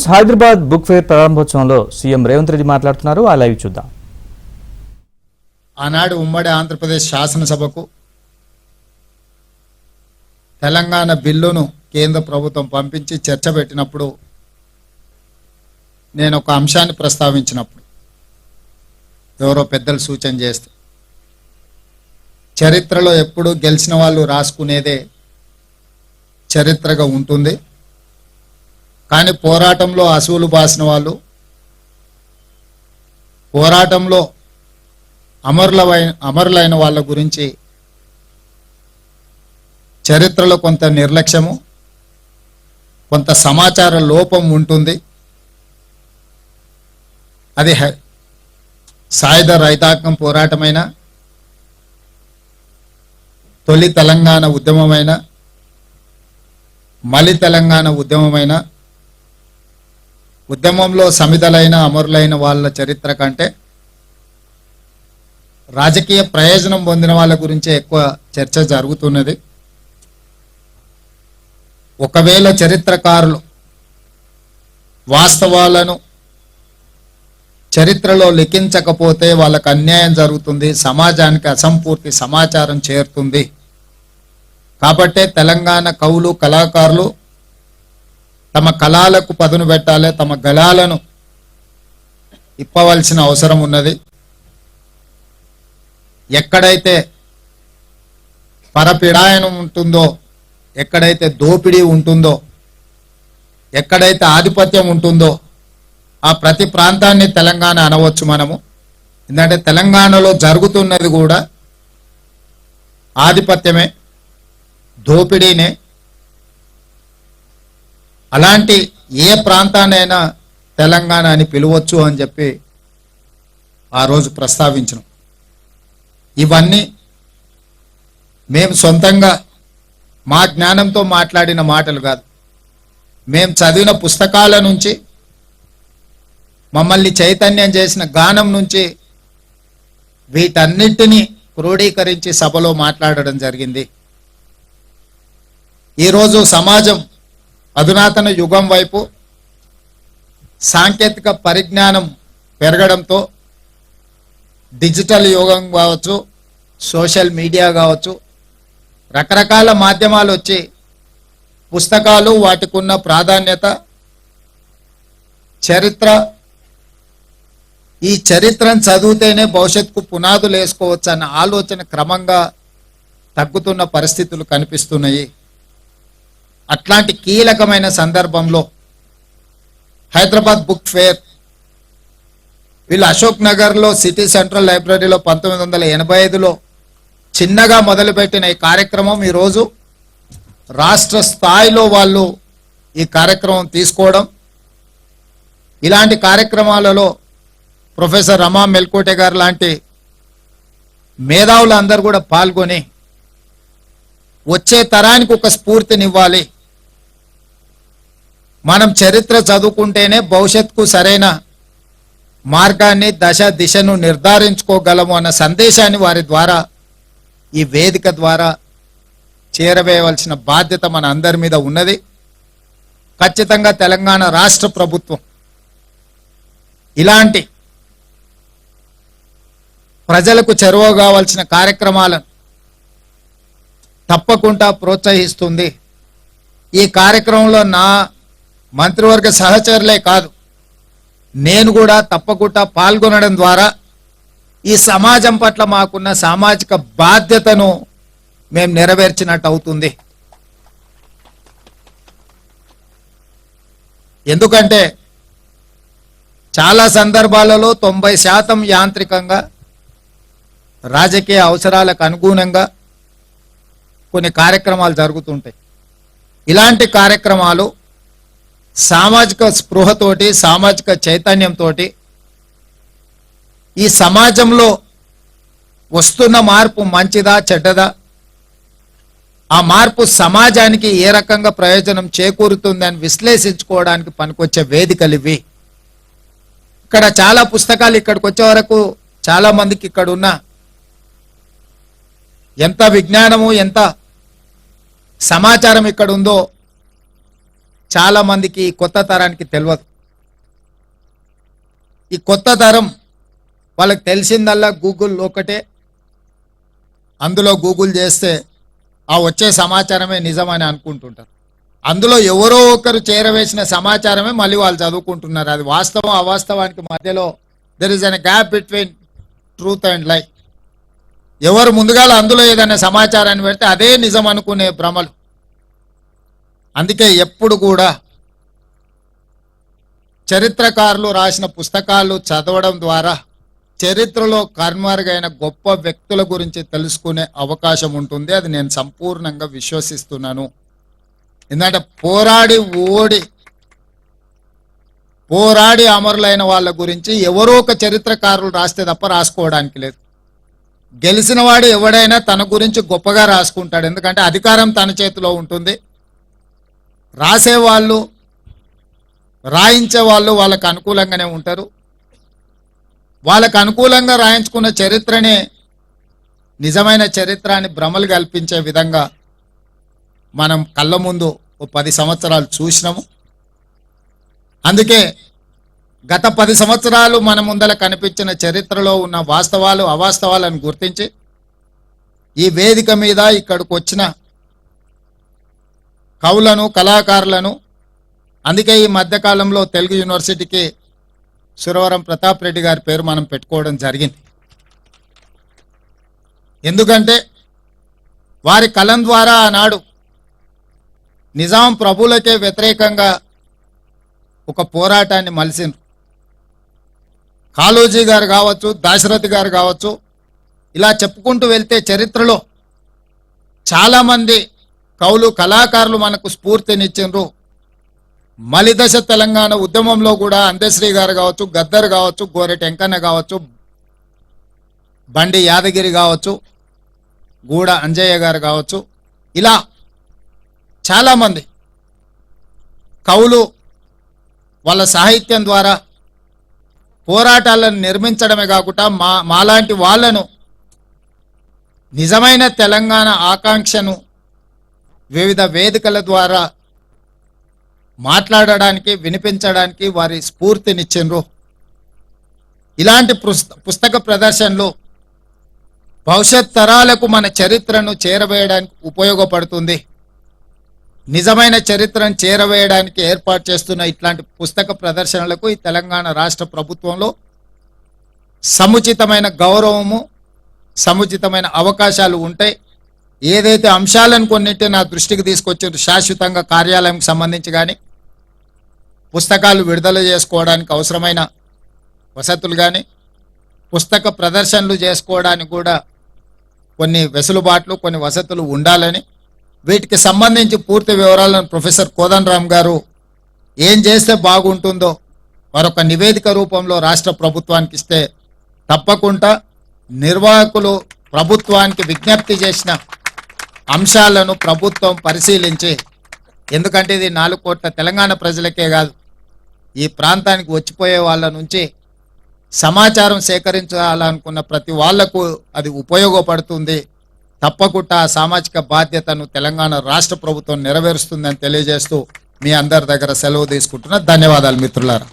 Hyderabad book fair ప్రారంభోత్సవంలో CM Revanth Reddy మాట్లాడుతున్నారు. ఆ లైవ్ చూద్దాం. ఆనాడు ఉమ్మడి ఆంధ్రప్రదేశ్ శాసనసభకు తెలంగాణ బిల్లును కేంద్ర ప్రభుత్వం పంపించి చర్చ పెట్టినప్పుడు నేను ఒక అంశాన్ని ప్రస్తావించినప్పుడు ఎవరో పెద్దలు సూచన చేస్తే చరిత్రలో ఎప్పుడు గెలిచిన వాళ్ళు రాసుకునేదే చరిత్రగా ఉంటుంది, కానీ పోరాటంలో అసూలు బాసిన వాళ్ళు, పోరాటంలో అమరులైన వాళ్ళ గురించి చరిత్రలో కొంత నిర్లక్ష్యము, కొంత సమాచార లోపం ఉంటుంది. అది సాయుధ రైతాంగం పోరాటమైన, తొలి తెలంగాణ ఉద్యమమైన, మలి తెలంగాణ ఉద్యమమైన, ఉద్యమంలో సమిధలైన అమరులైన వాళ్ళ చరిత్ర కంటే రాజకీయ ప్రయోజనం పొందిన వాళ్ళ గురించే ఎక్కువ చర్చ జరుగుతున్నది. ఒకవేళ చరిత్రకారులు వాస్తవాలను చరిత్రలో లిఖించకపోతే వాళ్ళకు అన్యాయం జరుగుతుంది, సమాజానికి అసంపూర్తి సమాచారం చేరుతుంది. కాబట్టే తెలంగాణ కవులు కళాకారులు తమ కళలకు పదును పెట్టాలి, తమ గళాలను ఇప్పవలసిన అవసరం ఉన్నది. ఎక్కడైతే పరపీడాయనం ఉంటుందో, ఎక్కడైతే దోపిడీ ఉంటుందో, ఎక్కడైతే ఆధిపత్యం ఉంటుందో ఆ ప్రతి ప్రాంతాన్ని తెలంగాణ అనవచ్చు మనము. ఎందుకంటే తెలంగాణలో జరుగుతున్నది కూడా ఆధిపత్యమే, దోపిడీనే. అలాంటి ఏ ప్రాంతాన్నైనా తెలంగాణ అని పిలవచ్చు అని చెప్పి ఆ రోజు ప్రస్తావించను. ఇవన్నీ మేము సొంతంగా మా జ్ఞానంతో మాట్లాడిన మాటలు కాదు, మేము చదివిన పుస్తకాల నుంచి, మమ్మల్ని చైతన్యం చేసిన గానం నుంచి వీటన్నిటినీ క్రోడీకరించి సభలో మాట్లాడడం జరిగింది. ఈరోజు సమాజం అధునాతన యుగం వైపు సాంకేతిక పరిజ్ఞానం పెరగడంతో డిజిటల్ యుగం కావచ్చు, సోషల్ మీడియా కావచ్చు, రకరకాల మాధ్యమాలు వచ్చి పుస్తకాలు వాటికి ఉన్న ప్రాధాన్యత, చరిత్ర, ఈ చరిత్రను చదివితేనే భవిష్యత్తుకు పునాదులు వేసుకోవచ్చు అన్న ఆలోచన క్రమంగా తగ్గుతున్న పరిస్థితులు కనిపిస్తున్నాయి. అట్లాంటి కీలకమైన సందర్భంలో హైదరాబాద్ బుక్ ఫేర్ వీళ్ళు అశోక్ నగర్లో సిటీ సెంట్రల్ లైబ్రరీలో 1985లో చిన్నగా మొదలుపెట్టిన ఈ కార్యక్రమం ఈరోజు రాష్ట్ర స్థాయిలో వాళ్ళు ఈ కార్యక్రమం తీసుకోవడం, ఇలాంటి కార్యక్రమాలలో ప్రొఫెసర్ రమా మెల్కోటే గారు లాంటి మేధావులు అందరూ కూడా పాల్గొని వచ్చే తరానికి ఒక స్ఫూర్తినివ్వాలి. మనం చరిత్ర చదువుకుంటేనే భవిష్యత్తుకు సరైన మార్గాన్ని, దిశను నిర్ధారించుకోగలము అన్న సందేశాన్ని వారి ద్వారా, ఈ వేదిక ద్వారా చేరవేయవలసిన బాధ్యత మన అందరి మీద ఉన్నది. ఖచ్చితంగా తెలంగాణ రాష్ట్ర ప్రభుత్వం ఇలాంటి ప్రజలకు చేరువ కావాల్సిన కార్యక్రమాలను తప్పకుండా ప్రోత్సహిస్తుంది. ఈ కార్యక్రమంలో నా మంత్రివర్గ సహచరులే కాదు, నేను కూడా తప్పకుండా పాల్గొనడం ద్వారా ఈ సమాజం పట్ల మాకున్న సామాజిక బాధ్యతను మేము నెరవేర్చినట్టు అవుతుంది. ఎందుకంటే చాలా సందర్భాలలో 90% యాంత్రికంగా రాజకీయ అవసరాలకు అనుగుణంగా కొన్ని కార్యక్రమాలు జరుగుతుంటాయి. ఇలాంటి కార్యక్రమాలు సామాజిక స్పృహతోటి, సామాజిక చైతన్యంతో ఈ సమాజంలో వస్తున్న మార్పు మంచిదా చెడ్డదా, ఆ మార్పు సమాజానికి ఏ రకంగా ప్రయోజనం చేకూరుతుందని విశ్లేషించుకోవడానికి పనికొచ్చే వేదికలు ఇవి. ఇక్కడ చాలా పుస్తకాలు ఇక్కడికి వచ్చే వరకు చాలా మందికి ఇక్కడ ఉన్న ఎంత విజ్ఞానము, ఎంత సమాచారం ఇక్కడ ఉందో చాలా మందికి కొత్త తరానికి తెలియదు. ఈ కొత్త తరం వాళ్ళకి తెలిసిందల్లా గూగుల్ ఒకటే, అందులో గూగుల్ చేస్తే ఆ వచ్చే సమాచారమే నిజమని అనుకుంటుంటారు. అందులో ఎవరో ఒకరు చేరవేసిన సమాచారమే మళ్ళీ వాళ్ళు చదువుకుంటున్నారు. అది వాస్తవం అవాస్తవానికి మధ్యలో there is an gap between truth and లై. ఎవరు ముందుగాల అందులో ఏదైనా సమాచారాన్ని పెడితే అదే నిజం అనుకునే భ్రమలు. అందుకే ఎప్పుడు కూడా చరిత్రకారులు రాసిన పుస్తకాలు చదవడం ద్వారా చరిత్రలో కనుమరుగైన గొప్ప వ్యక్తుల గురించి తెలుసుకునే అవకాశం ఉంటుంది. అది నేను సంపూర్ణంగా విశ్వసిస్తున్నాను. ఎందుకంటే పోరాడి అమరులైన వాళ్ళ గురించి ఎవరో ఒక చరిత్రకారులు రాస్తే తప్ప రాసుకోవడానికి లేదు. గెలిచిన వాడు ఎవడైనా తన గురించి గొప్పగా రాసుకుంటాడు, ఎందుకంటే అధికారం తన చేతిలో ఉంటుంది. రాసేవాళ్ళు రాయించే వాళ్ళు వాళ్ళకు అనుకూలంగానే ఉంటారు. వాళ్ళకు అనుకూలంగా రాయించుకున్న చరిత్రనే నిజమైన చరిత్ర అని భ్రమలు కల్పించే విధంగా మనం కళ్ళ ముందు 10 సంవత్సరాలు చూసినాము. అందుకే గత 10 సంవత్సరాలు మన ముందర కనిపించిన చరిత్రలో ఉన్న వాస్తవాలు అవాస్తవాలను గుర్తించి ఈ వేదిక మీద ఇక్కడికి వచ్చిన కవులను కళాకారులను, అందుకే ఈ మధ్యకాలంలో తెలుగు యూనివర్సిటీకి సురవరం ప్రతాప్ రెడ్డి గారి పేరు మనం పెట్టుకోవడం జరిగింది. ఎందుకంటే వారి కలం ద్వారా ఆనాడు నిజాం ప్రభులకే వ్యతిరేకంగా ఒక పోరాటాన్ని మలిసిండ్రు. కాళోజీ గారు కావచ్చు, దాశరథి గారు కావచ్చు, ఇలా చెప్పుకుంటూ వెళ్తే చరిత్రలో చాలామంది కవులు కళాకారులు మనకు స్ఫూర్తినిచ్చిండ్రు. మలిదశ తెలంగాణ ఉద్యమంలో కూడా అందశ్రీ గారు కావచ్చు, గద్దర్ కావచ్చు, గోరెటి వెంకన్న కావచ్చు, బండి యాదగిరి కావచ్చు, గూడ అంజయ్య గారు కావచ్చు, ఇలా చాలామంది కవులు వాళ్ళ సాహిత్యం ద్వారా పోరాటాలను నిర్మించడమే కాకుండా మాలాంటి వాళ్ళను నిజమైన తెలంగాణ ఆకాంక్షను వివిధ వేదికల ద్వారా మాట్లాడడానికి, వినిపించడానికి వారి స్ఫూర్తినిచ్చిండ్రు. ఇలాంటి పుస్తక ప్రదర్శనలు భవిష్యత్ తరాలకు మన చరిత్రను చేరవేయడానికి ఉపయోగపడుతుంది. నిజమైన చరిత్రను చేరవేయడానికి ఏర్పాటు చేస్తున్న ఇట్లాంటి పుస్తక ప్రదర్శనలకు ఈ తెలంగాణ రాష్ట్ర ప్రభుత్వంలో సముచితమైన గౌరవము, సముచితమైన అవకాశాలు ఉంటాయి. ఏదైతే అంశాలను కొన్నింటి నా దృష్టికి తీసుకొచ్చారు, శాశ్వతంగా కార్యాలయంకి సంబంధించి కానీ పుస్తకాలు విడుదల చేసుకోవడానికి అవసరమైన వసతులు కానీ పుస్తక ప్రదర్శనలు చేసుకోవడానికి కూడా కొన్ని వెసులుబాట్లు, కొన్ని వసతులు ఉండాలని, వీటికి సంబంధించి పూర్తి వివరాలను ప్రొఫెసర్ కోదండరామ్ గారు ఏం చేస్తే బాగుంటుందో మరొక నివేదిక రూపంలో రాష్ట్ర ప్రభుత్వానికి ఇస్తే తప్పకుండా నిర్వాహకులు ప్రభుత్వానికి విజ్ఞప్తి చేసిన అంశాలను ప్రభుత్వం పరిశీలించి, ఎందుకంటే ఇది 4 కోట్ల తెలంగాణ ప్రజలకే కాదు, ఈ ప్రాంతానికి వచ్చిపోయే వాళ్ళ నుంచి సమాచారం సేకరించాలనుకున్న ప్రతి వాళ్లకు అది ఉపయోగపడుతుంది. తప్పకుండా సామాజిక బాధ్యతను తెలంగాణ రాష్ట్ర ప్రభుత్వం నెరవేరుస్తుందని తెలియజేస్తూ మీ అందరి దగ్గర సెలవు తీసుకుంటున్నా. ధన్యవాదాలు మిత్రులారా.